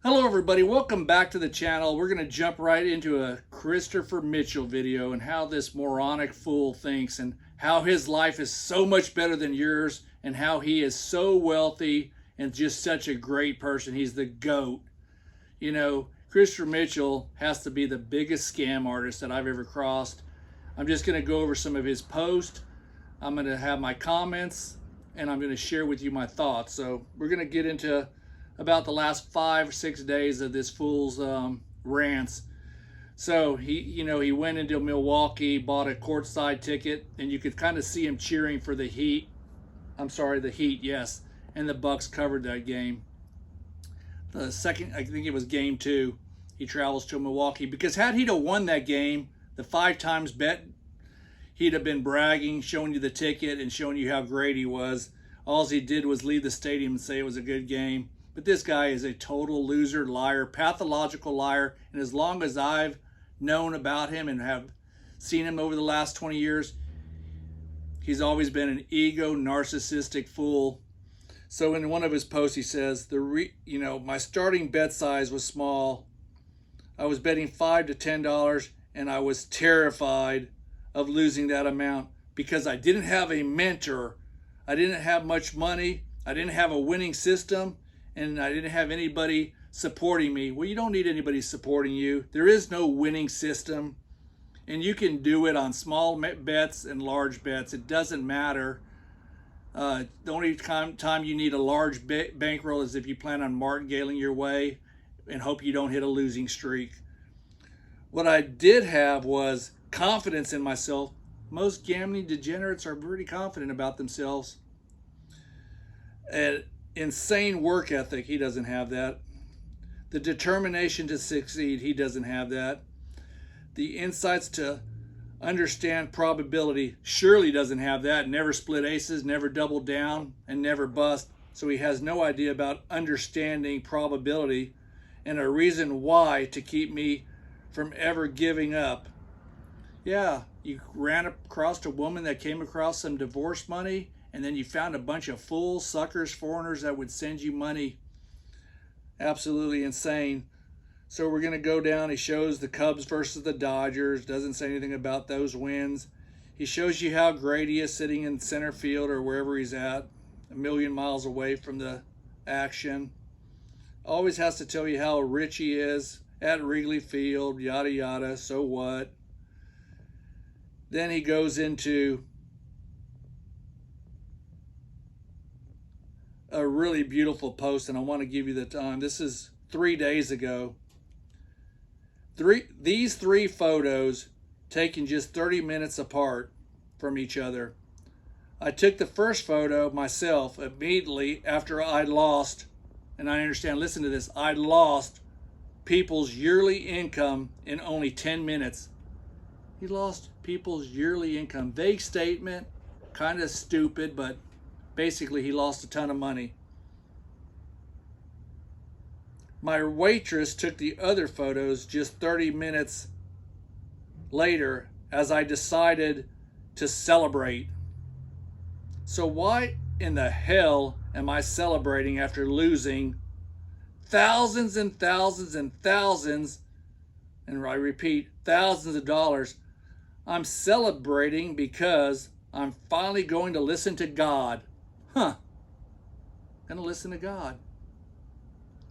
Hello everybody, welcome back to the channel. We're going to jump right into a Christopher Mitchell video and how this moronic fool thinks and how his life is so much better than yours and how he is so wealthy and just such a great person. He's the GOAT. You know, Christopher Mitchell has to be the biggest scam artist that I've ever crossed. I'm just going to go over some of his posts. I'm going to have my comments and I'm going to share with you my thoughts. So we're going to get into about the last 5 or 6 days of this fool's rants. So he went into Milwaukee, bought a courtside ticket, and you could kind of see him cheering for the Heat. The Heat, yes. And the Bucks covered that game. The second, I think it was game 2, he travels to Milwaukee because had he won that game, the 5 times bet, he'd have been bragging, showing you the ticket, and showing you how great he was. All he did was leave the stadium and say it was a good game. But this guy is a total loser, liar, pathological liar. And as long as I've known about him and have seen him over the last 20 years, he's always been an ego, narcissistic fool. So in one of his posts, he says, my starting bet size was small. I was betting $5 to $10, and I was terrified of losing that amount because I didn't have a mentor. I didn't have much money. I didn't have a winning system. And I didn't have anybody supporting me. Well, you don't need anybody supporting you. There is no winning system. And you can do it on small bets and large bets. It doesn't matter. The only time you need a large bankroll is if you plan on martingaling your way and hope you don't hit a losing streak. What I did have was confidence in myself. Most gambling degenerates are pretty confident about themselves. And insane work ethic, he doesn't have that. The determination to succeed, he doesn't have that. The insights to understand probability, surely doesn't have that. Never split aces, never doubled down, and never bust. So he has no idea about understanding probability and a reason why to keep me from ever giving up. Yeah, you ran across a woman that came across some divorce money, and then you found a bunch of fools, suckers, foreigners that would send you money. Absolutely insane. So we're going to go down. He shows the Cubs versus the Dodgers. Doesn't say anything about those wins. He shows you how great he is sitting in center field or wherever he's at, a million miles away from the action. Always has to tell you how rich he is at Wrigley Field, yada, yada, so what? Then he goes into a really beautiful post, and I want to give you the time. This is 3 days ago. These 3 photos taken just 30 minutes apart from each other. I took the first photo myself immediately after I lost, and I understand, listen to this, I lost people's yearly income in only 10 minutes. He lost people's yearly income. Vague statement, kind of stupid, but basically, he lost a ton of money. My waitress took the other photos just 30 minutes later as I decided to celebrate. So why in the hell am I celebrating after losing thousands and thousands and thousands, and I repeat, thousands of dollars? I'm celebrating because I'm finally going to listen to God. Gonna listen to God.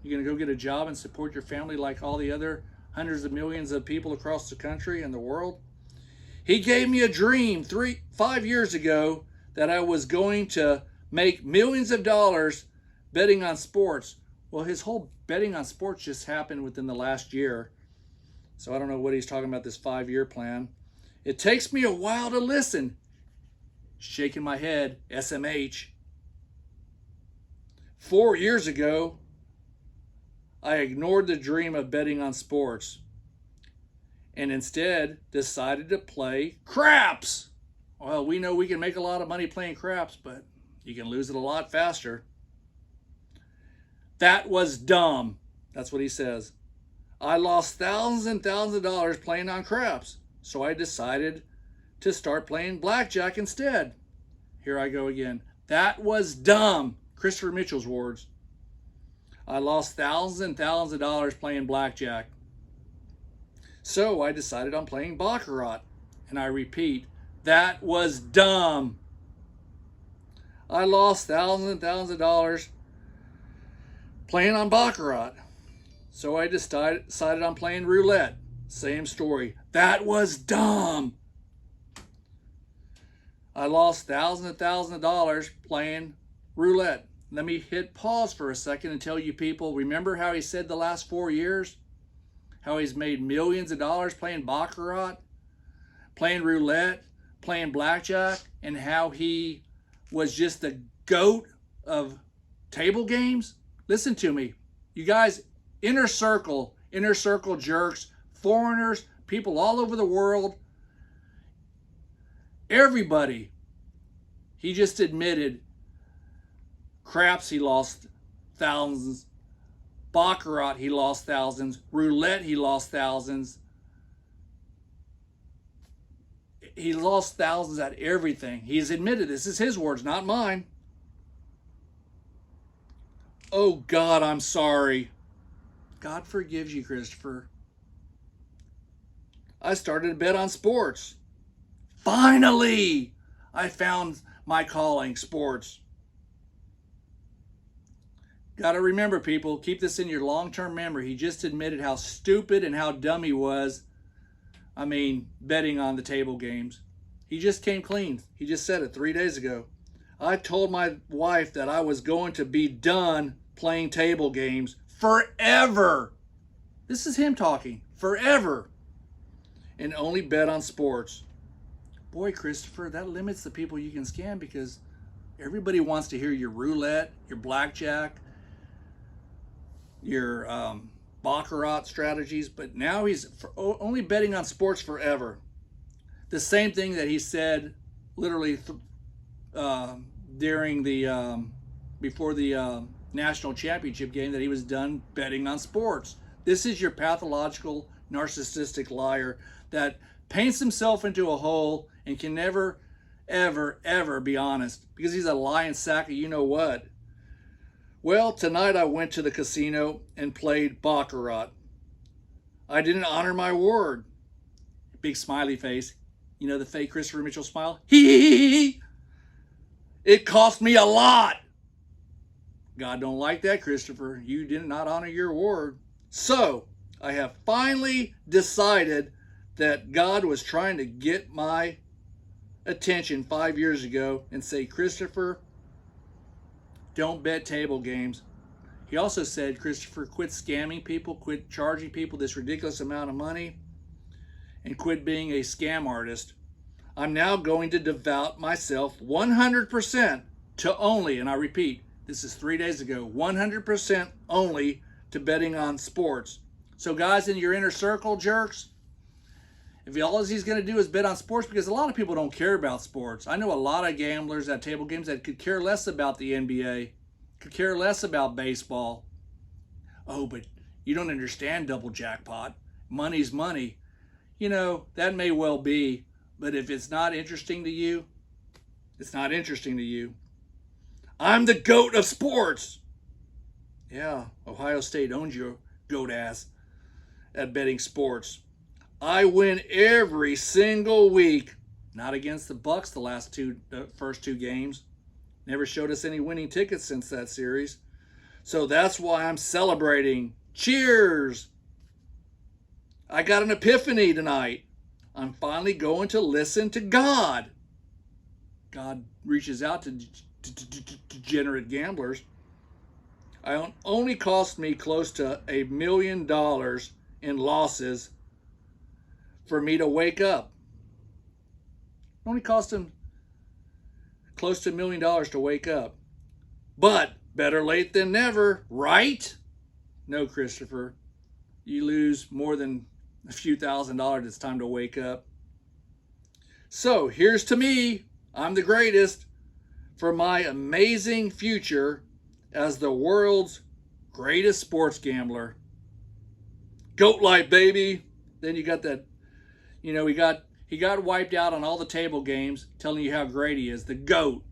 You're gonna go get a job and support your family like all the other hundreds of millions of people across the country and the world? He gave me a dream 5 years ago that I was going to make millions of dollars betting on sports. Well, his whole betting on sports just happened within the last year. So I don't know what he's talking about, this 5-year plan. It takes me a while to listen. Shaking my head, SMH. 4 years ago, I ignored the dream of betting on sports and instead decided to play craps. Well, we know we can make a lot of money playing craps, but you can lose it a lot faster. That was dumb. That's what he says. I lost thousands and thousands of dollars playing on craps, so I decided to start playing blackjack instead. Here I go again. That was dumb. Christopher Mitchell's words. I lost thousands and thousands of dollars playing blackjack. So I decided on playing baccarat. And I repeat, that was dumb. I lost thousands and thousands of dollars playing on baccarat. So I decided on playing roulette. Same story. That was dumb. I lost thousands and thousands of dollars playing roulette. Let me hit pause for a second and tell you people, remember how he said the last 4 years? How he's made millions of dollars playing baccarat, playing roulette, playing blackjack, and how he was just the GOAT of table games? Listen to me. You guys, inner circle jerks, foreigners, people all over the world, everybody. He just admitted, craps, he lost thousands. Baccarat, he lost thousands. Roulette, he lost thousands. He lost thousands at everything. He's admitted this is his words, not mine. Oh God, I'm sorry. God forgives you, Christopher. I started to bet on sports. Finally, I found my calling, sports. Got to remember, people, keep this in your long-term memory. He just admitted how stupid and how dumb he was. I mean, betting on the table games. He just came clean. He just said it 3 days ago. I told my wife that I was going to be done playing table games forever. This is him talking. Forever. And only bet on sports. Boy, Christopher, that limits the people you can scam, because everybody wants to hear your roulette, your blackjack, your baccarat strategies, but now he's only betting on sports forever. The same thing that he said literally during the before the national championship game, that he was done betting on sports. This is your pathological narcissistic liar that paints himself into a hole and can never, ever, ever be honest, because he's a lying sack of you know what. Well, tonight I went to the casino and played baccarat. I didn't honor my word. Big smiley face. You know the fake Christopher Mitchell smile? Hee. It cost me a lot. God don't like that, Christopher. You did not honor your word. So, I have finally decided that God was trying to get my attention 5 years ago and say, Christopher, don't bet table games. He also said, Christopher, quit scamming people, quit charging people this ridiculous amount of money, and quit being a scam artist. I'm now going to devote myself 100% to only, and I repeat, this is 3 days ago, 100% only to betting on sports. So guys in your inner circle, jerks, if all he's going to do is bet on sports, because a lot of people don't care about sports. I know a lot of gamblers at table games that could care less about the NBA, could care less about baseball. Oh, but you don't understand double jackpot. Money's money. You know, that may well be, but if it's not interesting to you, it's not interesting to you. I'm the GOAT of sports. Yeah, Ohio State owns your goat ass at betting sports. I win every single week. Not against the Bucks the first two games. Never showed us any winning tickets since that series. So that's why I'm celebrating. Cheers! I got an epiphany tonight. I'm finally going to listen to God. God reaches out to degenerate gamblers. It only cost me close to $1 million in losses for me to wake up. It only cost him close to $1 million to wake up. But better late than never, right? No, Christopher. You lose more than a few $1,000s, it's time to wake up. So here's to me. I'm the greatest, for my amazing future as the world's greatest sports gambler. Goat life, baby. Then you got that, you know, he got wiped out on all the table games, telling you how great he is, the GOAT.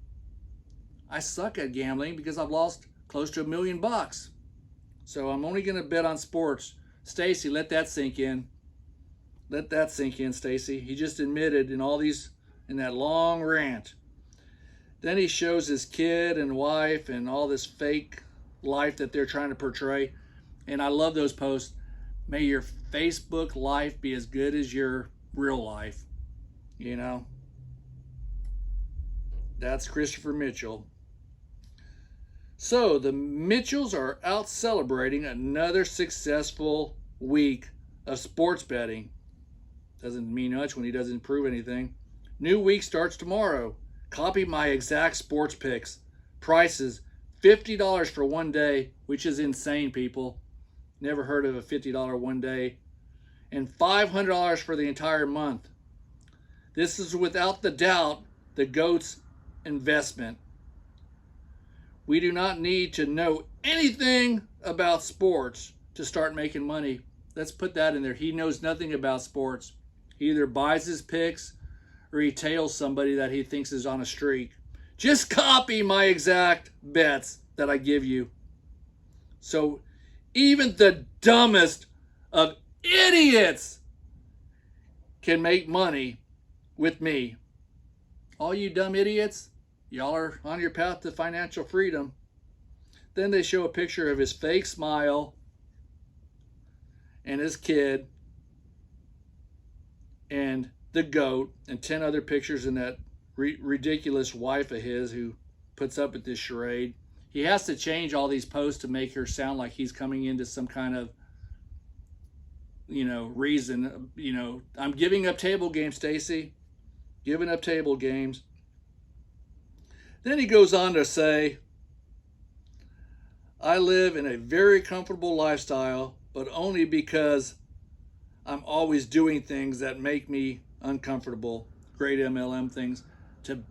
I suck at gambling because I've lost close to $1 million. So I'm only going to bet on sports. Stacy, let that sink in. Let that sink in, Stacy. He just admitted in that long rant. Then he shows his kid and wife and all this fake life that they're trying to portray. And I love those posts. May your Facebook life be as good as your real life. You know, that's Christopher Mitchell. So the Mitchells are out celebrating another successful week of sports betting. Doesn't mean much when he doesn't prove anything. New week starts tomorrow. Copy my exact sports picks. Prices, $50 for one day, which is insane, people. Never heard of a $50 one day. And $500 for the entire month. This is without the doubt the GOAT's investment. We do not need to know anything about sports to start making money. Let's put that in there. He knows nothing about sports. He either buys his picks or he tails somebody that he thinks is on a streak. Just copy my exact bets that I give you. So even the dumbest of idiots can make money with me. All you dumb idiots, y'all are on your path to financial freedom. Then they show a picture of his fake smile and his kid and the GOAT and 10 other pictures in that ridiculous wife of his who puts up with this charade. He has to change all these posts to make her sound like he's coming into some kind of, reason. I'm giving up table games, Stacy. Giving up table games. Then he goes on to say, I live in a very comfortable lifestyle, but only because I'm always doing things that make me uncomfortable. Great MLM things. To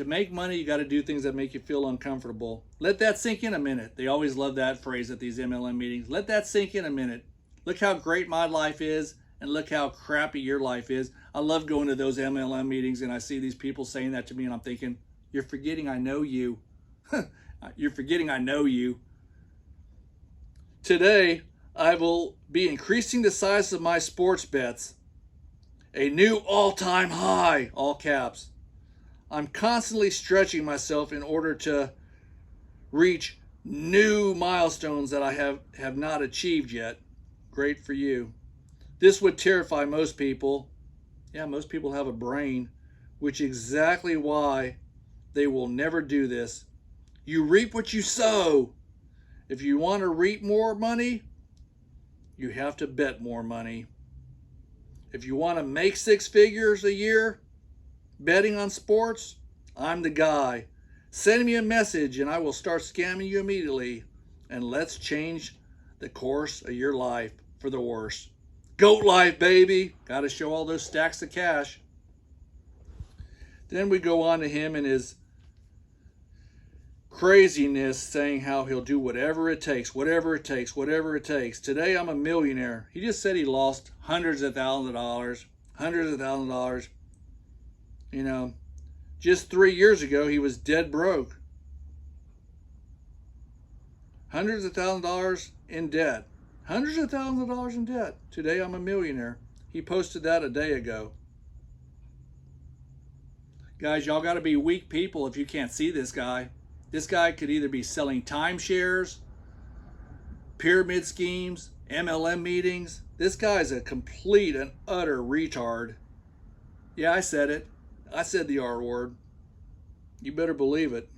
make money, you got to do things that make you feel uncomfortable. Let that sink in a minute. They always love that phrase at these MLM meetings. Let that sink in a minute. Look how great my life is, and look how crappy your life is. I love going to those MLM meetings, and I see these people saying that to me, and I'm thinking, you're forgetting I know you. You're forgetting I know you. Today, I will be increasing the size of my sports bets. A new all-time high, all caps. I'm constantly stretching myself in order to reach new milestones that I have not achieved yet. Great for you. This would terrify most people. Yeah, most people have a brain, which is exactly why they will never do this. You reap what you sow. If you want to reap more money, you have to bet more money. If you want to make 6 figures a year betting on sports, I'm the guy. Send me a message and I will start scamming you immediately. And let's change the course of your life for the worse. GOAT life, baby. Got to show all those stacks of cash. Then we go on to him and his craziness, saying how he'll do whatever it takes, whatever it takes, whatever it takes. Today I'm a millionaire. He just said he lost hundreds of thousands of dollars. Just 3 years ago he was dead broke. Hundreds of thousands of dollars in debt. Hundreds of thousands of dollars in debt. Today I'm a millionaire. He posted that a day ago. Guys, y'all got to be weak people if you can't see this guy. This guy could either be selling timeshares, pyramid schemes, MLM meetings. This guy's a complete and utter retard. Yeah, I said it. I said the R word. You better believe it.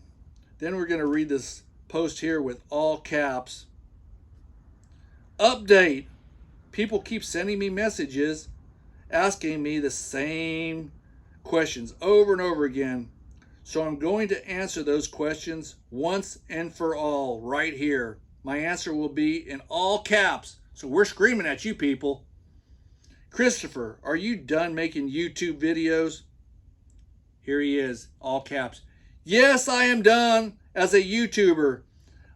Then we're going to read this post here with all caps. Update. People keep sending me messages asking me the same questions over and over again. So I'm going to answer those questions once and for all right here. My answer will be in all caps. So we're screaming at you people. Christopher, are you done making YouTube videos? Here he is, all caps. Yes, I am done as a YouTuber.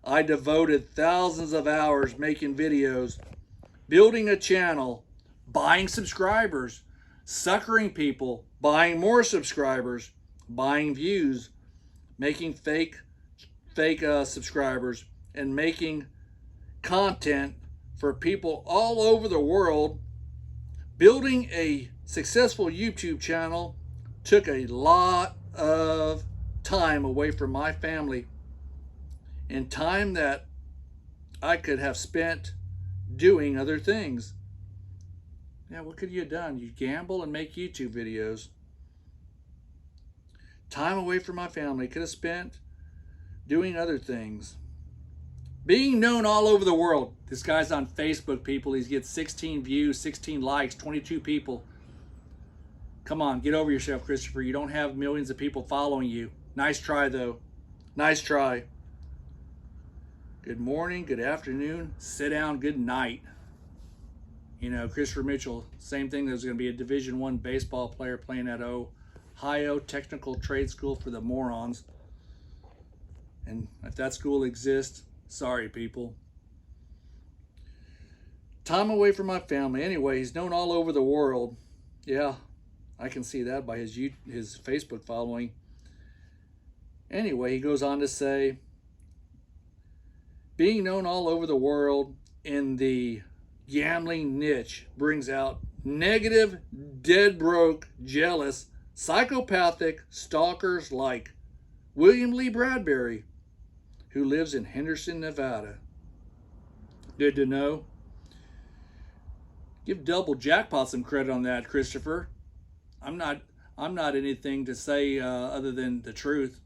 I devoted thousands of hours making videos, building a channel, buying subscribers, suckering people, buying more subscribers, buying views, making fake subscribers, and making content for people all over the world. Building a successful YouTube channel took a lot of time away from my family, and time that I could have spent doing other things. Yeah, what could you have done? You gamble and make YouTube videos. Time away from my family could have spent doing other things. Being known all over the world. This guy's on Facebook, people. He gets 16 views, 16 likes, 22 people. Come on, get over yourself, Christopher. You don't have millions of people following you. Nice try, though. Nice try. Good morning, good afternoon, sit down, good night. You know, Christopher Mitchell, same thing. There's going to be a Division I baseball player playing at Ohio Technical Trade School for the morons. And if that school exists, sorry, people. Time away from my family. Anyway, he's known all over the world. Yeah, I can see that by his Facebook following. Anyway, he goes on to say, being known all over the world in the gambling niche brings out negative, dead broke, jealous, psychopathic stalkers like William Lee Bradbury, who lives in Henderson, Nevada. Good to know. Give Double Jackpot some credit on that, Christopher. I'm not anything to say other than the truth.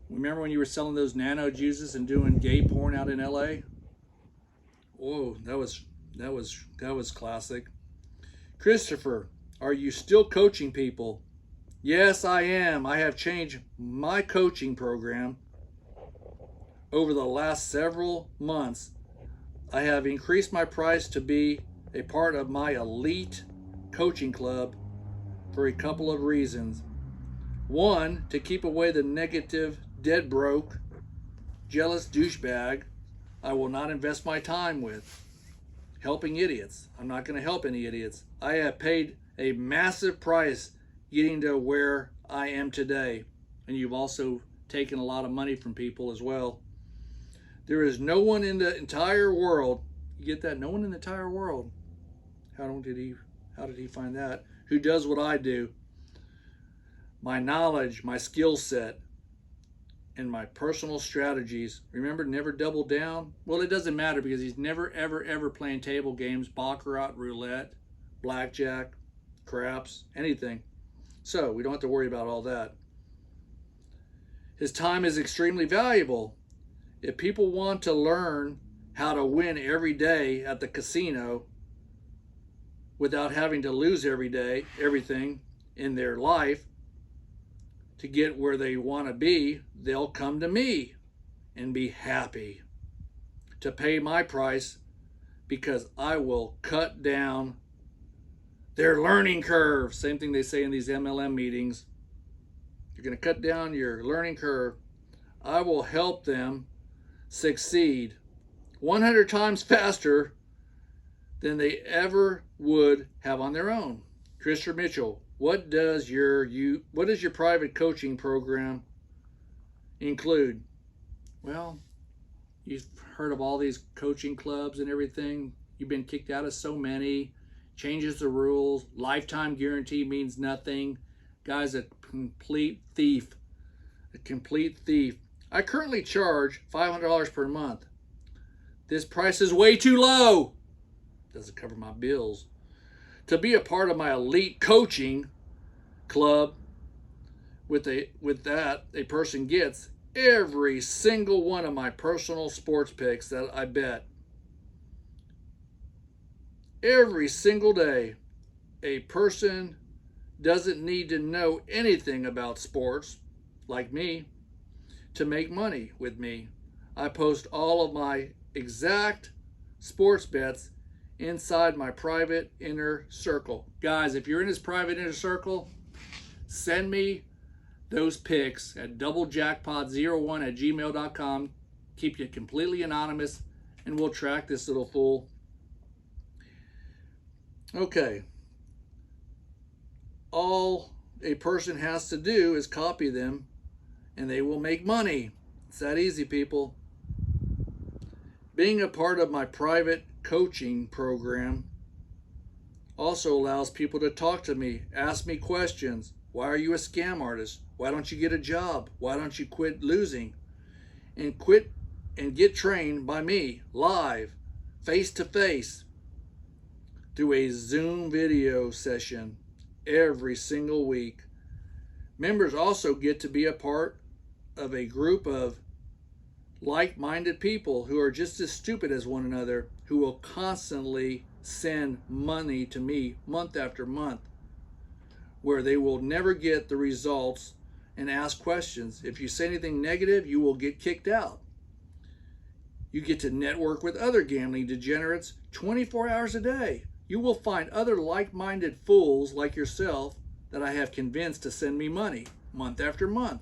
Remember when you were selling those nano juices and doing gay porn out in LA? Whoa, that was classic. Christopher, are you still coaching people? Yes, I am. I have changed my coaching program over the last several months. I have increased my price to be a part of my elite coaching club for a couple of reasons. One, to keep away the negative, dead broke, jealous douchebag I will not invest my time with. Helping idiots. I'm not going to help any idiots. I have paid a massive price getting to where I am today. And you've also taken a lot of money from people as well. There is no one in the entire world, you get that? No one in the entire world. How did he find that? Who does what I do? My knowledge, my skill set, and my personal strategies. Remember, never double down? Well, it doesn't matter because he's never, ever, ever playing table games, baccarat, roulette, blackjack, craps, anything. So we don't have to worry about all that. His time is extremely valuable. If people want to learn how to win every day at the casino without having to lose every day, everything in their life, to get where they want to be, they'll come to me and be happy to pay my price because I will cut down their learning curve. Same thing they say in these MLM meetings. You're going to cut down your learning curve. I will help them succeed 100 times faster than they ever would have on their own. Christopher Mitchell, what does your private coaching program include? Well, you've heard of all these coaching clubs and everything. You've been kicked out of so many. Changes the rules. Lifetime guarantee means nothing. Guy's a complete thief. A complete thief. I currently charge $500 per month. This price is way too low. Doesn't cover my bills. To be a part of my elite coaching club, with that, a person gets every single one of my personal sports picks that I bet. Every single day. A person doesn't need to know anything about sports, like me, to make money with me. I post all of my exact sports bets inside my private inner circle. Guys, if you're in his private inner circle, send me those picks at doublejackpot01@gmail.com. Keep you completely anonymous, and we'll track this little fool. Okay. All a person has to do is copy them, and they will make money. It's that easy, people. Being a part of my private coaching program also allows people to talk to me, ask me questions. Why are you a scam artist? Why don't you get a job? Why don't you quit losing? And quit and get trained by me live, face to face, through a Zoom video session every single week. Members also get to be a part of a group of like-minded people who are just as stupid as one another, who will constantly send money to me month after month, where they will never get the results and ask questions. If you say anything negative, you will get kicked out. You get to network with other gambling degenerates 24 hours a day. You will find other like-minded fools like yourself that I have convinced to send me money month after month.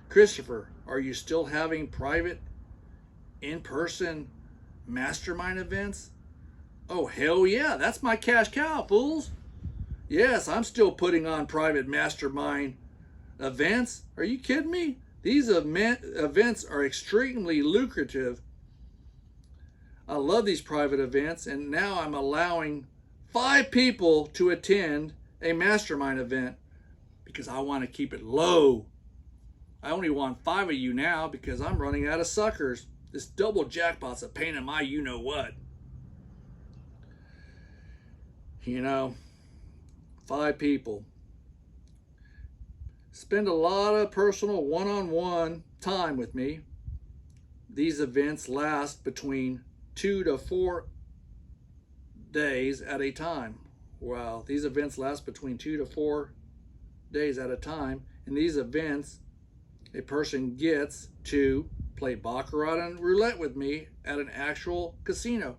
Christopher, are you still having private, in-person mastermind events? Oh, hell yeah, that's my cash cow, fools. Yes, I'm still putting on private mastermind events. Are you kidding me? These events are extremely lucrative. I love these private events, and now I'm allowing 5 people to attend a mastermind event because I want to keep it low. I only want 5 of you now because I'm running out of suckers. This double jackpot's a pain in my you-know-what. 5 people. Spend a lot of personal one-on-one time with me. These events last between 2 to 4 days at a time. Wow, these events last between 2 to 4 days at a time. In these events, a person gets to play baccarat and roulette with me at an actual casino.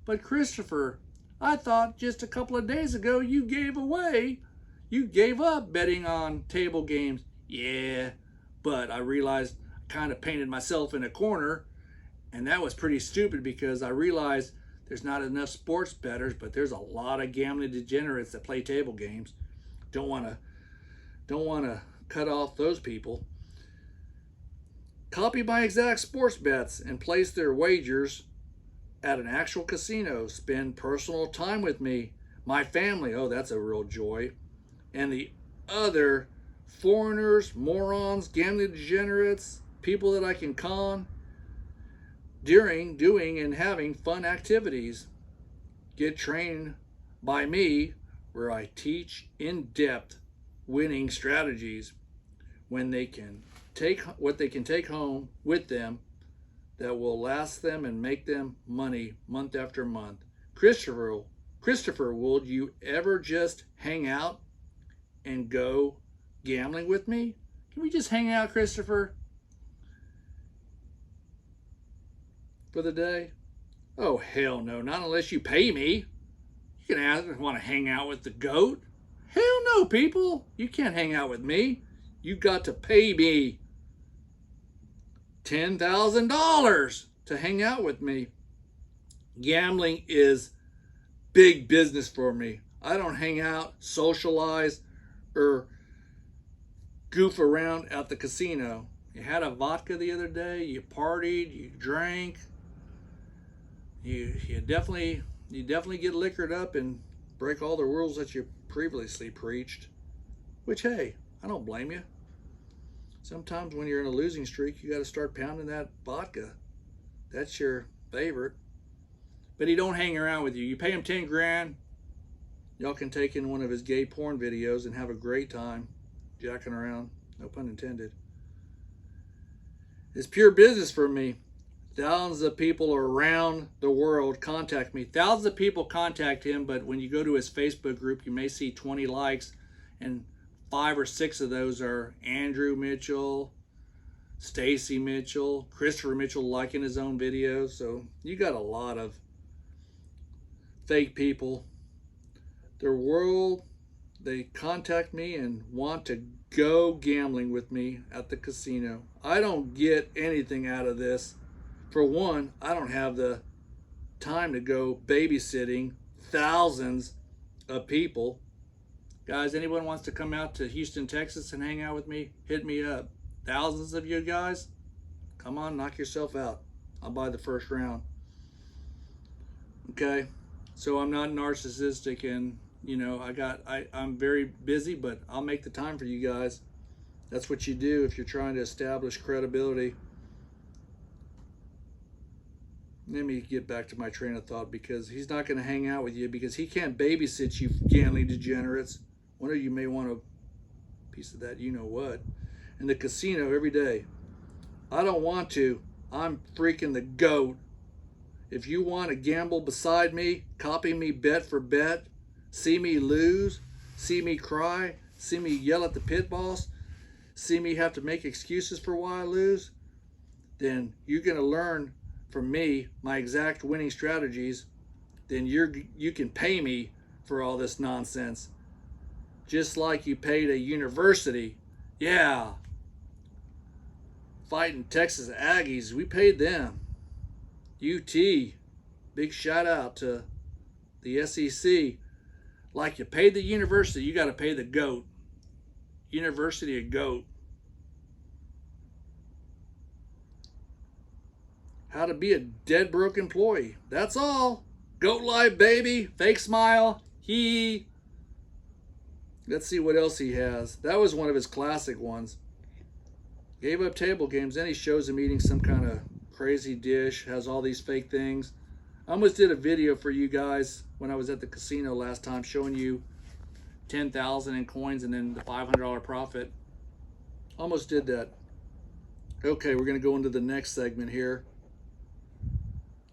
But Christopher, I thought just a couple of days ago you gave up betting on table games. Yeah, but I realized I kind of painted myself in a corner, and that was pretty stupid because I realized there's not enough sports bettors, but there's a lot of gambling degenerates that play table games. Don't want to cut off those people. Copy my exact sports bets and place their wagers at an actual casino. Spend personal time with me, my family. Oh, that's a real joy. And the other foreigners, morons, gambling degenerates, people that I can con during doing and having fun activities. Get trained by me where I teach in-depth winning strategies when they can take what they can take home with them that will last them and make them money month after month. Christopher, will you ever just hang out and go gambling with me? Can we just hang out, Christopher, for the day? Oh, hell no, not unless you pay me. You can want to hang out with the goat. Hell no, people. You can't hang out with me. You got to pay me $10,000 to hang out with me. Gambling is big business for me. I don't hang out, socialize, or goof around at the casino. You had a vodka the other day, you partied, you drank, you definitely get liquored up and break all the rules that you previously preached. Which, hey, I don't blame you. Sometimes when you're in a losing streak, you got to start pounding that vodka. That's your favorite. But he don't hang around with you. You pay him 10 grand. Y'all can take in one of his gay porn videos and have a great time jacking around. No pun intended. It's pure business for me. Thousands of people around the world contact me. Thousands of people contact him, but when you go to his Facebook group, you may see 20 likes, and 5 or 6 of those are Andrew Mitchell, Stacy Mitchell, Christopher Mitchell liking his own videos. So you got a lot of fake people. The world, they contact me and want to go gambling with me at the casino. I don't get anything out of this. For one, I don't have the time to go babysitting thousands of people. Guys, anyone wants to come out to Houston, Texas and hang out with me? Hit me up. Thousands of you guys, come on, knock yourself out. I'll buy the first round. Okay, so I'm not narcissistic, and you know, I'm very busy, but I'll make the time for you guys. That's what you do if you're trying to establish credibility. Let me get back to my train of thought, because he's not going to hang out with you because he can't babysit you gambling degenerates. One of you may want a piece of that, you know what, in the casino every day. I don't want to. I'm freaking the GOAT. If you want to gamble beside me, copy me bet for bet, see me lose, see me cry, see me yell at the pit boss, see me have to make excuses for why I lose, then you're going to learn from me my exact winning strategies. Then you can pay me for all this nonsense. Just like you paid a university. Yeah. Fighting Texas Aggies, we paid them. UT, big shout out to the SEC. Like you paid the university, you got to pay the GOAT. University of GOAT. How to be a dead broke employee. That's all. GOAT life, baby. Fake smile. Let's see what else he has. That was one of his classic ones. Gave up table games, then he shows him eating some kind of crazy dish, has all these fake things. I almost did a video for you guys when I was at the casino last time showing you 10,000 in coins and then the $500 profit. Almost did that. Okay, we're going to go into the next segment here.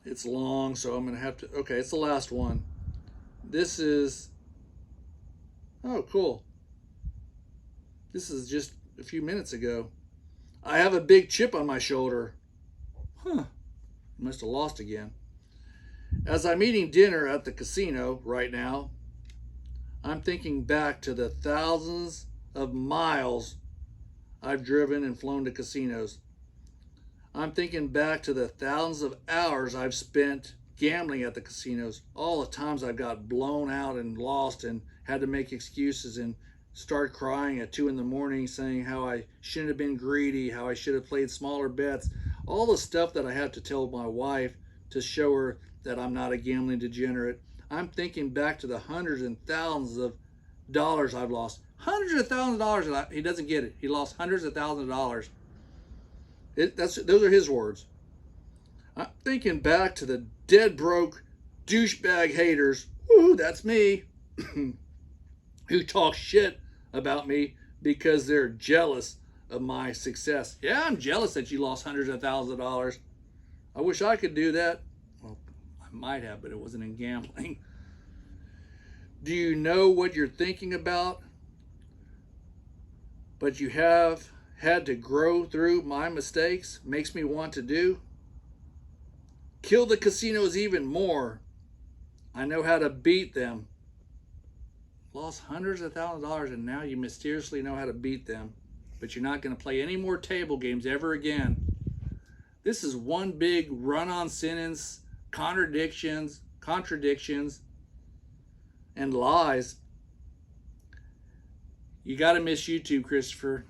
It's long, so I'm going to have to... Okay, it's the last one. This is... Oh, cool. This is just a few minutes ago. I have a big chip on my shoulder. Huh. Must have lost again. As I'm eating dinner at the casino right now, I'm thinking back to the thousands of miles I've driven and flown to casinos. I'm thinking back to the thousands of hours I've spent gambling at the casinos. All the times I've got blown out and lost and had to make excuses and start crying at 2 in the morning saying how I shouldn't have been greedy, how I should have played smaller bets. All the stuff that I had to tell my wife to show her that I'm not a gambling degenerate. I'm thinking back to the hundreds and thousands of dollars I've lost. Hundreds of thousands of dollars. He doesn't get it. He lost hundreds of thousands of dollars. Those are his words. I'm thinking back to the dead broke douchebag haters. Woo, that's me. Who talk shit about me because they're jealous of my success. Yeah, I'm jealous that you lost hundreds of thousands of dollars. I wish I could do that. Well, I might have, but it wasn't in gambling. Do you know what you're thinking about? But you have had to grow through my mistakes. Makes me want to do. Kill the casinos even more. I know how to beat them. Lost hundreds of thousands of dollars and now you mysteriously know how to beat them. But you're not going to play any more table games ever again. This is one big run-on sentence, contradictions, and lies. You got to miss YouTube, Christopher.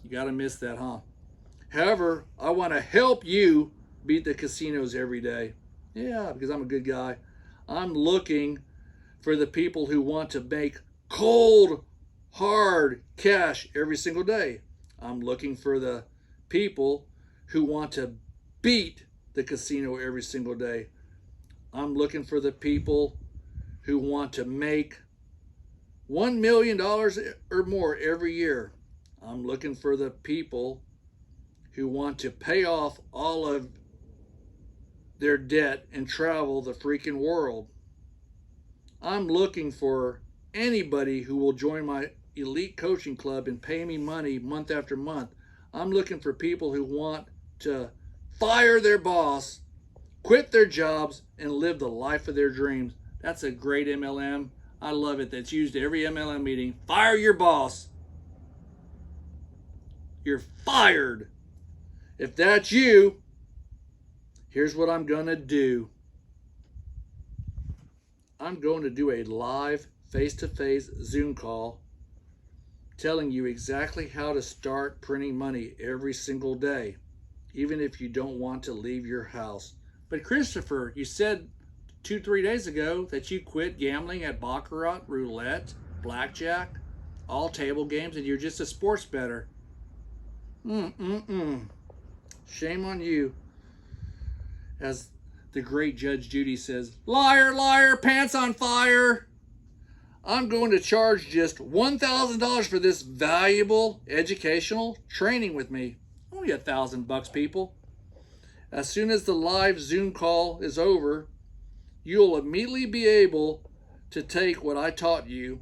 You got to miss that, huh? However, I want to help you beat the casinos every day. Yeah, because I'm a good guy. I'm looking for the people who want to make cold, hard cash every single day. I'm looking for the people who want to beat the casino every single day. I'm looking for the people who want to make $1 million or more every year. I'm looking for the people who want to pay off all of their debt and travel the freaking world. I'm looking for anybody who will join my elite coaching club and pay me money month after month. I'm looking for people who want to fire their boss, quit their jobs, and live the life of their dreams. That's a great MLM. I love it. That's used at every MLM meeting. Fire your boss. You're fired. If that's you, here's what I'm going to do. I'm going to do a live face-to-face Zoom call telling you exactly how to start printing money every single day. even if you don't want to leave your house. But Christopher, you said 2-3 days ago that you quit gambling at baccarat, roulette, blackjack, all table games, and you're just a sports bettor. Shame on you. As the great Judge Judy says, liar, liar, pants on fire. I'm going to charge just $1,000 for this valuable educational training with me. Only $1,000, people. As soon as the live Zoom call is over, you'll immediately be able to take what I taught you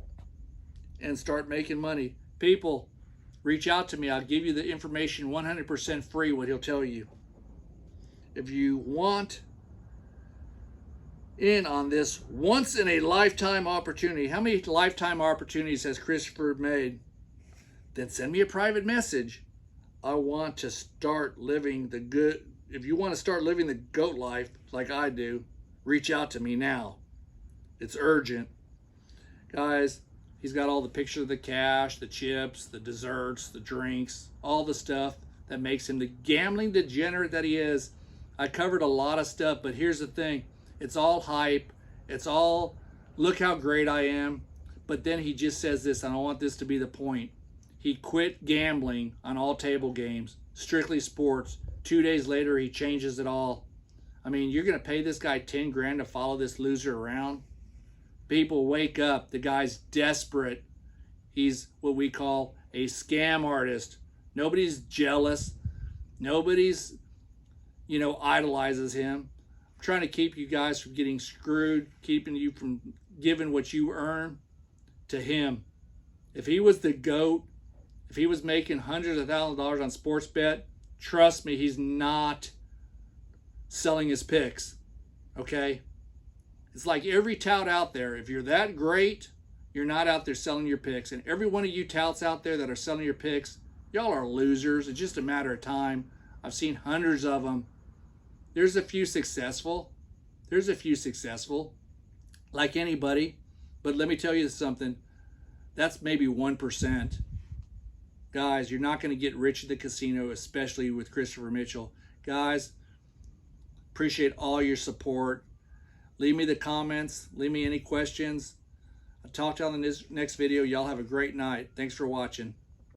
and start making money. People, reach out to me. I'll give you the information 100% free, what he'll tell you. If you want in on this once in a lifetime opportunity, how many lifetime opportunities has Christopher made? Then send me a private message. I want to start living the good. If you want to start living the GOAT life like I do, reach out to me now. It's urgent. Guys, he's got all the pictures of the cash, the chips, the desserts, the drinks, all the stuff that makes him the gambling degenerate that he is. I covered a lot of stuff, but here's the thing. It's all hype. It's all, look how great I am. But then he just says this, and I want this to be the point. He quit gambling on all table games, strictly sports. 2 days later, he changes it all. I mean, you're going to pay this guy 10 grand to follow this loser around? People, wake up. The guy's desperate. He's what we call a scam artist. Nobody's jealous. Nobody's, idolizes him. I'm trying to keep you guys from getting screwed, keeping you from giving what you earn to him. If he was the GOAT, if he was making hundreds of thousands of dollars on sports bet, trust me, he's not selling his picks, okay? It's like every tout out there, if you're that great, you're not out there selling your picks. And every one of you touts out there that are selling your picks, y'all are losers. It's just a matter of time. I've seen hundreds of them. There's a few successful. Like anybody. But let me tell you something. That's maybe 1%. Guys, you're not going to get rich at the casino, especially with Christopher Mitchell. Guys, appreciate all your support. Leave me the comments. Leave me any questions. I'll talk to you on the next video. Y'all have a great night. Thanks for watching.